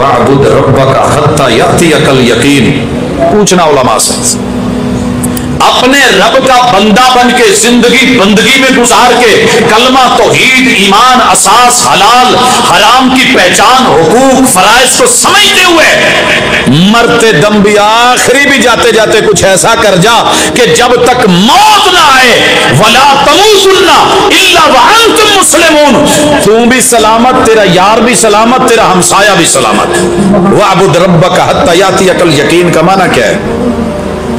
वअबुद रब्बका हत्ता यातियकल यकीन। पूछना उलमा से, अपने रब का बंदा बन के जिंदगी बंदगी में गुजार के कलमा तौहीद ईमान असास हलाल हराम की पहचान हुकूक फराइज को समझते हुए मरते दम भी आखिरी भी जाते जाते कुछ ऐसा कर जा कि जब तक मौत ना आए वला तमूतुन्ना इल्ला व अंतुम मुस्लिमून, तू भी सलामत, तेरा यार भी सलामत, तेरा हमसाया भी सलामत। वअबुद रब्बका हत्ता यातियकल यकीन का माना क्या है?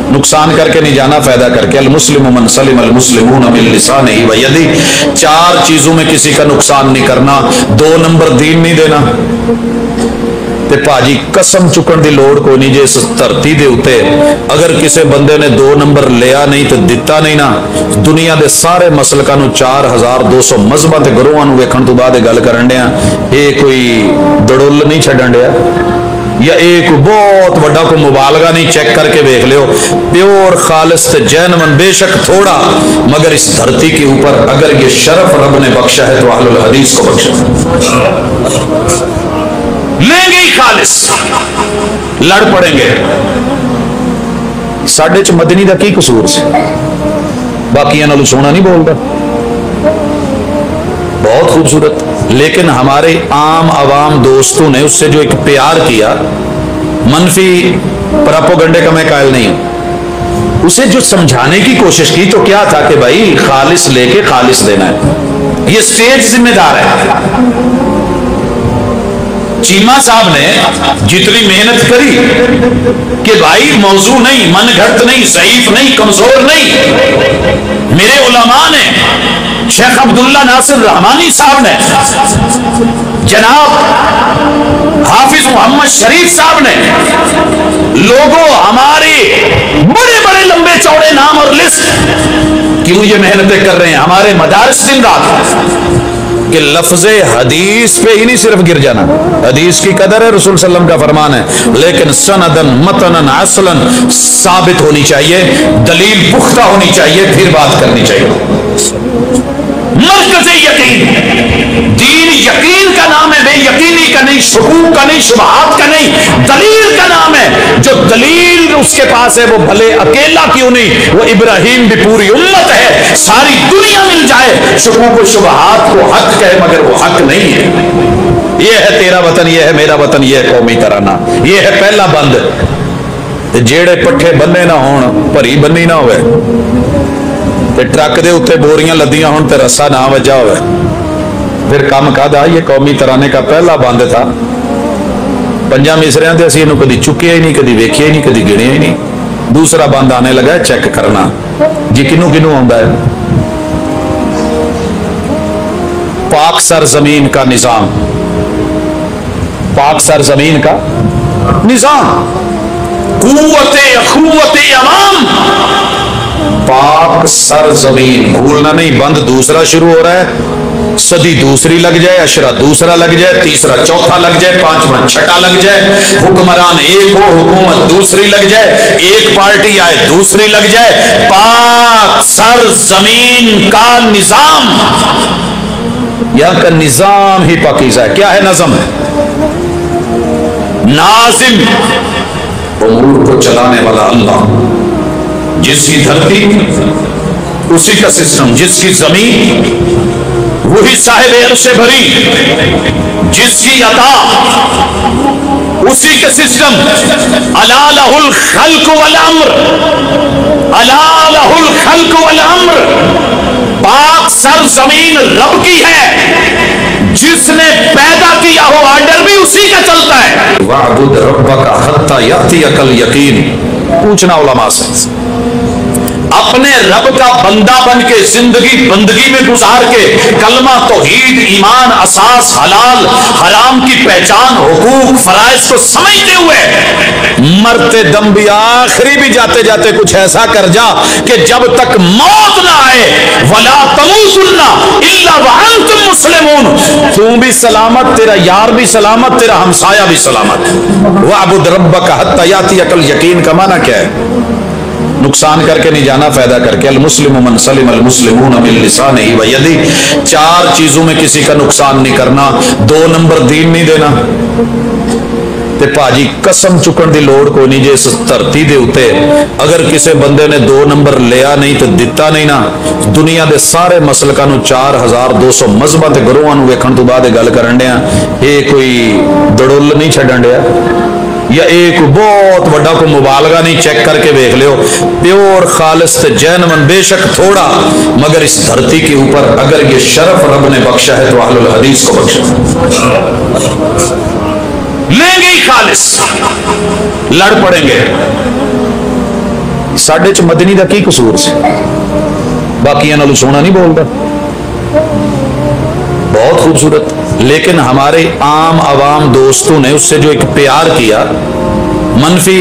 नुकसान करके नहीं जाना, फायदा करके। अल मुस्लिम मन सलिम अल मुस्लिमून मिन लिसानिही व यदिही, चार चीजों में किसी का नुकसान नहीं करना। 2 नंबर दीन नहीं देना ते भाजी कसम चुकन की लोड़ कोई नहीं। जे इस धरती दे उत्ते अगर किसी बंदे ने 2 नंबर लिया नहीं तो दिता नहीं ना, दुनिया के सारे मसलकां नूं 4200 मजहबां ते गुरुआं नूं वेखण तो बाद गल करन दिया, ये कोई दड़ुल नहीं छड्डण दिया या एक बहुत बड़ा को मुबालगा नहीं। चेक करके देख लियो, प्योर खालिस ते जैनवन, बेशक थोड़ा मगर इस धरती के ऊपर अगर ये शरफ रब ने बख्शा है तो अहलुल हदीस को बख्शा लेंगे ही खालिस, लड़ पड़ेंगे। साडे च मदनी दा की कसूर से? बाकियां नालों सोना नहीं बोलता, बहुत खूबसूरत, लेकिन हमारे आम आवाम दोस्तों ने उससे जो एक प्यार किया, मनफी प्रोपेगेंडे का मैं कायल नहीं हूं, उसे जो समझाने की कोशिश की तो क्या था कि भाई खालिस लेके खालिस देना है, ये स्टेज जिम्मेदार है। चीमा साहब ने जितनी मेहनत करी कि भाई मौजू नहीं, मन घड़त नहीं, ज़ईफ नहीं, कमजोर नहीं, मेरे उलमा ने, शेख अब्दुल्ला नासिर रहमानी साहब ने, जनाब हाफिज मोहम्मद शरीफ साहब ने, लोगों हमारे बड़े बड़े लंबे चौड़े नाम और लिस्ट, क्यों ये मेहनतें कर रहे हैं? हमारे मदारिस दिन रात कि लफ्ज़े हदीस पे ही नहीं सिर्फ गिर जाना, हदीस की कदर है, रसूल सल्लल्लाहु अलैहि वसल्लम का फरमान है, लेकिन सनदन मतनन असलन साबित होनी चाहिए, दलील पुख्ता होनी चाहिए, फिर बात करनी चाहिए। मरकज़े यकीन, दीन यकीन का नाम है, बेयकीनी का नहीं, शुकूक का नहीं, शुबहात का नहीं, दलील का नाम है। जो दलील उसके पास है वो भले अकेला क्यों नहीं, वो इब्राहिम भी पूरी उम्मत है, सारी दुनिया मिल जाए, शुकूक और शुबहात को हक कहे मगर वो हक नहीं है। ये है तेरा वतन, ये है मेरा वतन, ये है कौमी तराना, ये है पहला बंद। जेड़े पट्ठे बन्ने ना होण, भरी बन्नी ना होवे, ते ट्रक दे उत्ते बोरियां लदियां होण ते रस्सा ना वजा होवे, फिर काम कादा? ये कौमी तराने का पहला बंद था। 5 मिसरियां ते असीं इहनूं कदी चुकिया ही नहीं, कदी वेखिया ही नहीं, कदी गिणिया ही नहीं। दूसरा बंद आने लगा चेक करना जी किनू किनू आउंदा है। पाक सरजमीन का निजाम, पाक सरजमीन का निजाम, कुव्वते अखुव्वते अवाम, पाक सरजमीन, भूलना नहीं, बंद दूसरा शुरू हो रहा है, सदी दूसरी लग जाए, अशरा दूसरा लग जाए, तीसरा चौथा लग जाए, 5वां छठा लग जाए, हुक्मरान एक हो, हुकूमत दूसरी लग जाए, एक पार्टी आए दूसरी लग जाए। पाक सरजमीन का निजाम, यहां का निजाम ही पाकीज़ा है। क्या है नज़म? नाजिम, उमूर को चलाने वाला अल्लाह, जिसकी धरती उसी का सिस्टम, जिसकी जमीन वही साहिब अर्श भरी, जिसकी अता उसी का सिस्टम। अला लहुल खल्क वल अम्र, अला लहुल खल्क वल अम्र, पाक सरजमीन रब की है, जिसने पैदा किया हो, ऑर्डर भी उसी का चलता है। वअबुद रब्बका हत्ता यातियकल यकीन। पूछना उलमा से, अपने रब का बंदा बन के जिंदगी बंदगी में गुजार के कलमा तौहीद ईमान असास हलाल हराम की पहचान हुकूक फराइज को समझते हुए मरते दम भी आखिरी भी जाते जाते कुछ ऐसा कर जा कि जब तक मौत ना आए वला तमूतुन्ना इल्ला व अंतुम मुस्लिमून, तू भी सलामत, तेरा यार भी सलामत, तेरा हमसाया भी सलामत। वअबुद रब्बका हत्ता यातियकल यकीन का माना क्या है? नुकसान करके नहीं जाना, फायदा करके। अल मुस्लिम मन सलिम अल मुस्लिमून मिन लिसानिही व यदिही। चार चीजों में किसी का नुकसान नहीं करना, 2 नंबर दीन नहीं देना। ते भाजी कसम चुकन की लोड़ कोई नहीं, जे इस धरती के उत्ते अगर किसी बंदे ने 2 नंबर लिया नहीं तो दिता नहीं ना, दुनिया के सारे मसलकां नूं 4200 मजहबां ते गुरुआं नूं वेखण तो बाद गल करन दिया, ये कोई दड़ुल नहीं छड्डण दिया या एक बहुत वड्डा को मुबालगा नहीं। चेक करके देख लियो, प्योर खालिस ते जैनवन, बेशक थोड़ा, मगर इस धरती के ऊपर अगर ये शरफ रब ने बख्शा है तो अहलुल हदीस को बख्शा। लेंगे ही खालिस, लड़ पड़ेंगे। साडे च मदनी का की कसूर से, बाकियां नालों सोना नहीं बोलता, बहुत खूबसूरत, लेकिन हमारे आम आवाम दोस्तों ने उससे जो एक प्यार किया, मनफी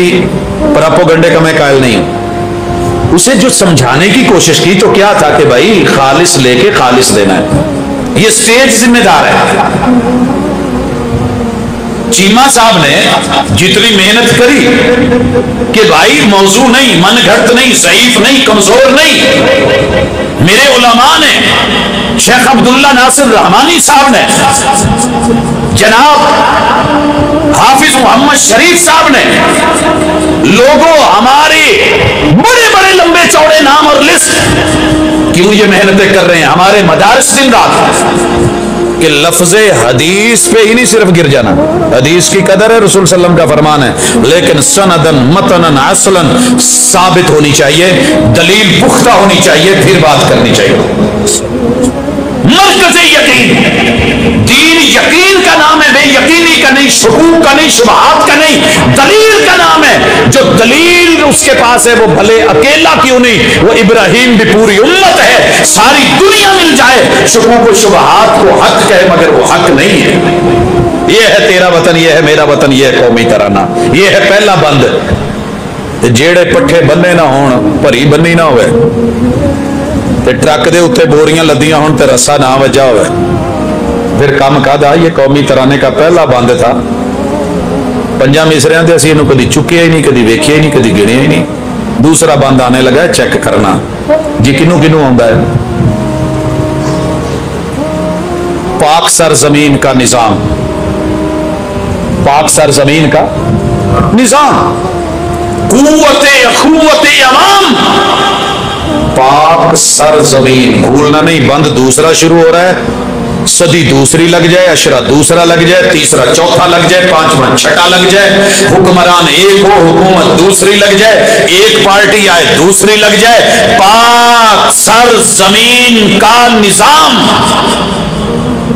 प्रोपेगेंडे का मैं कायल नहीं हूं, उसे जो समझाने की कोशिश की तो क्या था कि भाई खालिस लेके खालिस देना है, ये स्टेज जिम्मेदार है। चीमा साहब ने जितनी मेहनत करी कि भाई मौजू नहीं, मन घड़त नहीं, ज़ईफ नहीं, कमजोर नहीं, मेरे उलमा ने, शेख अब्दुल्ला नासिर रहमानी साहब ने, जनाब हाफिज मोहम्मद शरीफ साहब ने, लोगों हमारे बड़े बड़े लंबे चौड़े नाम और लिस्ट, क्यों ये मेहनतें कर रहे हैं, हमारे मदारिस दिन रात कि लफ्ज़े हदीस पे ही नहीं सिर्फ गिर जाना, हदीस की कदर है, रसूल सल्लम का फरमान है, लेकिन सनदन मतनन असलन साबित होनी चाहिए, दलील पुख्ता होनी चाहिए, फिर बात करनी चाहिए। मरकज़े यकीन, दीन यकीन का नाम है, बेयकीनी का नहीं, शुकूक का नहीं, शुबहात का नहीं, दलील का नाम है। जो दलील उसके पास है वो भले अकेला क्यों नहीं, वो इब्राहिम भी पूरी उम्मत है, सारी दुनिया मिल जाए, शुकूक और शुबहात को हक कहे मगर वो हक नहीं है। ये है तेरा वतन, ये है मेरा वतन, ये है कौमी तराना, ये है पहला बंद। जेड़े पट्ठे बन्ने ना होण, भरी बन्नी ना होवे, ते ट्रक दे उत्ते बोरियां लदियां होण ते रस्सा ना वजा होवे, फिर काम कादा। ये कौमी तराने का पहला बंद था। 5 मिसरियां ते असीं इहनूं कदी चुकिया ही नहीं, कदी वेखिया ही नहीं, कदी गिणिया ही नहीं। दूसरा बंद आने लगा चेक करना जी किनू किनू आउंदा है। पाक सरजमीन का निजाम, पाक सरजमीन का निजाम, कुव्वते अखुव्वते अवाम, पाक सरजमीन, भूलना नहीं, बंद दूसरा शुरू हो रहा है, सदी दूसरी लग जाए, अशरा दूसरा लग जाए, तीसरा चौथा लग जाए, 5वां छठा लग जाए, हुक्मरान एक हो, हुकूमत दूसरी लग जाए, एक पार्टी आए दूसरी लग जाए। पाक सरजमीन का निजाम,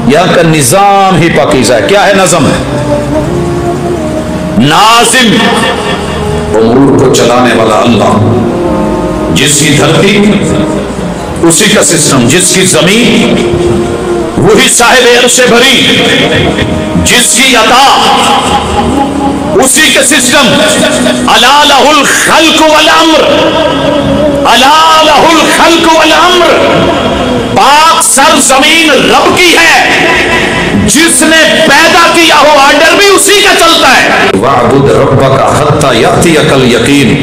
यहां का निजाम ही पाकीज़ा है। क्या है नज़म? नाजिम, उमूर को चलाने वाला अल्लाह, जिसकी धरती उसी का सिस्टम, जिसकी जमीन वही साहिब अर्श भरी, जिसकी अता उसी का सिस्टम। अला लहुल खल्क वल अम्र, अला लहुल खल्क वल अम्र, पाक सर जमीन रब की है, जिसने पैदा किया हो, ऑर्डर भी उसी का चलता है। वाबुद रब्बका हत्ता यअतियकल यकीन,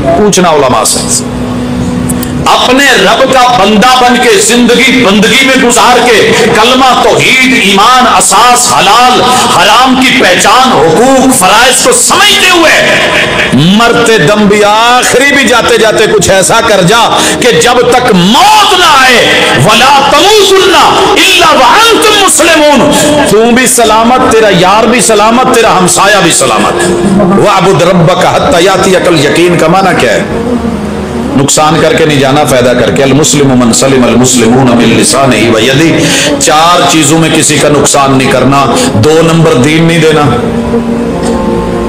पूछना उलमा से, अपने रब का बंदा बन के जिंदगी बंदगी में गुजार के कलमा तौहीद ईमान असास हलाल हराम की पहचान हुकूक फराइज को समझते हुए मरते दम भी आखिरी भी जाते जाते कुछ ऐसा कर जा कि जब तक मौत ना आए, वला तमूतुन्ना इल्ला व अंतुम मुस्लिमून, तू भी सलामत, तेरा यार भी सलामत, तेरा हमसाया भी सलामत। वअबुद रब्बका हत्ता यातियकल यकीन का माना क्या है? नुकसान करके नहीं जाना, फायदा करके। अल मुस्लिम मन सलिम अल मुस्लिमून मिन लिसानिही व यदिही। 4 चीजों में किसी का नुकसान नहीं करना, 2 नंबर दीन नहीं देना।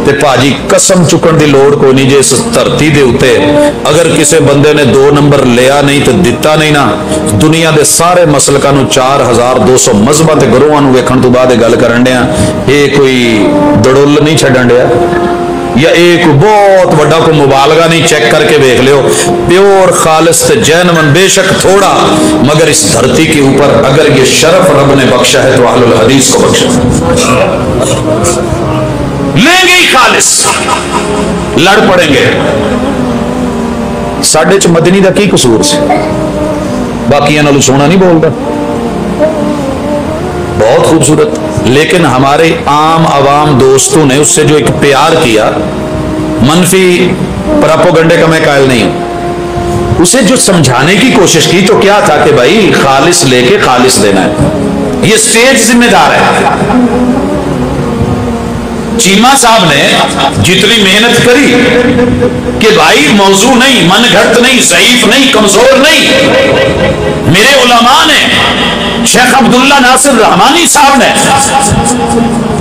ते भाजी कसम चुकन की लोड़ कोई नहीं, जे इस धरती के उत्ते अगर किसी बंदे ने 2 नंबर लिया नहीं तो दिता नहीं ना, दुनिया के सारे मसलकां नूं 4200 मजहबां ते गुरुआं नूं वेखण तो बाद गल करन दिया, ये कोई दड़ुल नहीं छड्डण दिया या एक बहुत वड्डा को मुबालगा नहीं। चेक करके देख लियो, प्योर खालिस ते जैनवन, बेशक थोड़ा, मगर इस धरती के ऊपर अगर ये शरफ रब ने बख्शा है तो अहलुल हदीस को बख्शा। लेंगे ही खालिस, लड़ पड़ेंगे। साडे च मदनी दा की कसूर से? बाकियां नालों सोना नहीं बोलता, बहुत खूबसूरत। लेकिन हमारे आम आवाम दोस्तों ने उससे जो एक प्यार किया, मनफी प्रोपेगेंडे का मैं कायल नहीं हूं, उसे जो समझाने की कोशिश की तो क्या था कि भाई खालिस लेके खालिस देना है, ये स्टेज जिम्मेदार है। चीमा साहब ने जितनी मेहनत करी कि भाई मौजू नहीं, मन घड़त नहीं, ज़ईफ नहीं, कमजोर नहीं, मेरे उलमा ने, शेख अब्दुल्ला नासिर रहमानी साहब ने,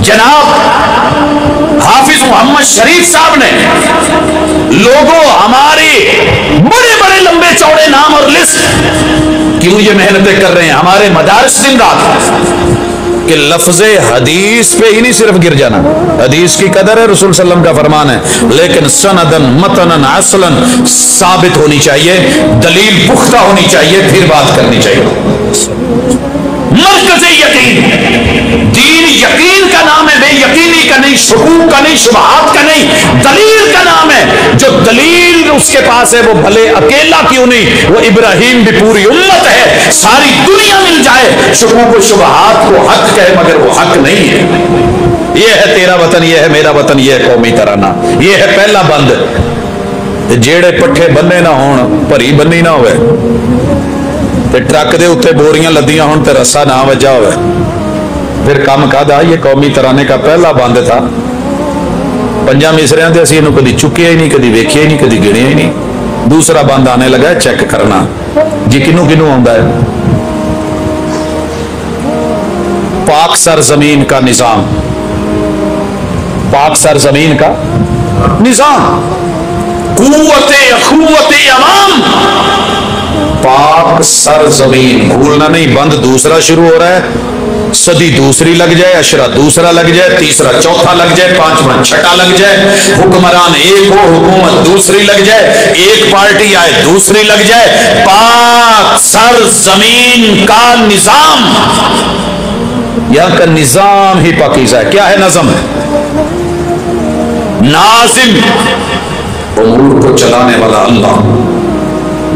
जनाब हाफिज मोहम्मद शरीफ साहब ने, लोगों हमारे बड़े बड़े लंबे चौड़े नाम और लिस्ट क्यों ये मेहनतें कर रहे हैं, हमारे मदारिस दिन रात कि लफ्ज़े हदीस पे ही नहीं सिर्फ गिर जाना, हदीस की कदर है, रसूल सल्लम का फरमान है, लेकिन सनदन मतनन असलन साबित होनी चाहिए, दलील पुख्ता होनी चाहिए, फिर बात करनी चाहिए। मरकज़े यकीन, दीन यकीन का नाम है, बेयकीनी का नहीं, शुकूक का नहीं, शुबहात का नहीं, दलील का नाम है। जो दलील उसके पास है वो भले अकेला क्यों नहीं, वो इब्राहिम भी पूरी उम्मत है, सारी दुनिया मिल जाए, शुकूक और शुबहात को हक कहे मगर वो हक नहीं है। ये है तेरा वतन, ये है मेरा वतन, ये है कौमी तराना, ये है पहला बंद। जेड़े पट्ठे बन्ने ना होन, भरी बन्नी ना होवे, ते ट्रक दे उत्ते बोरियां लदियां होन ते रस्सा ना वजा होवे, फिर कम कादा? ये कौमी तराने का पहला बंद था। पंजा मिसरियां ते असीं इहनूं कदी चुकिया ही नहीं, कदी वेखिया ही नहीं, कदी गिणिया ही नहीं। दूसरा बंद आने लगा चेक करना जी किनू किनू आउंदा है। पाक सरजमीन का निजाम, पाक सरजमीन का निजाम, कुव्वते अखुव्वते अवाम, पाक सरजमीन, भूलना नहीं, बंद दूसरा शुरू हो रहा है, सदी दूसरी लग जाए, अशरा दूसरा लग जाए, तीसरा चौथा लग जाए, पांचवा छठा लग जाए, हुक्मरान एक हो, हुकूमत दूसरी लग जाए, एक पार्टी आए दूसरी लग जाए। पाक सरजमीन का निजाम, यहां का निजाम ही पाकीज़ा है। क्या है नज़म? नाजिम, उमूर को चलाने वाला अल्लाह,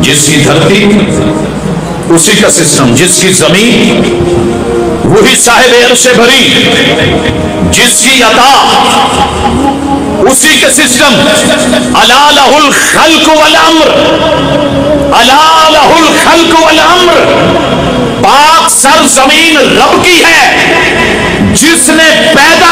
जिसकी धरती उसी का सिस्टम, जिसकी जमीन वही साहिब अर्श भरी, जिसकी अता उसी का सिस्टम। अला लहुल खल्क वल अम्र, अला लहुल खल्क वल अम्र, पाक सरजमीन रब की है जिसने पैदा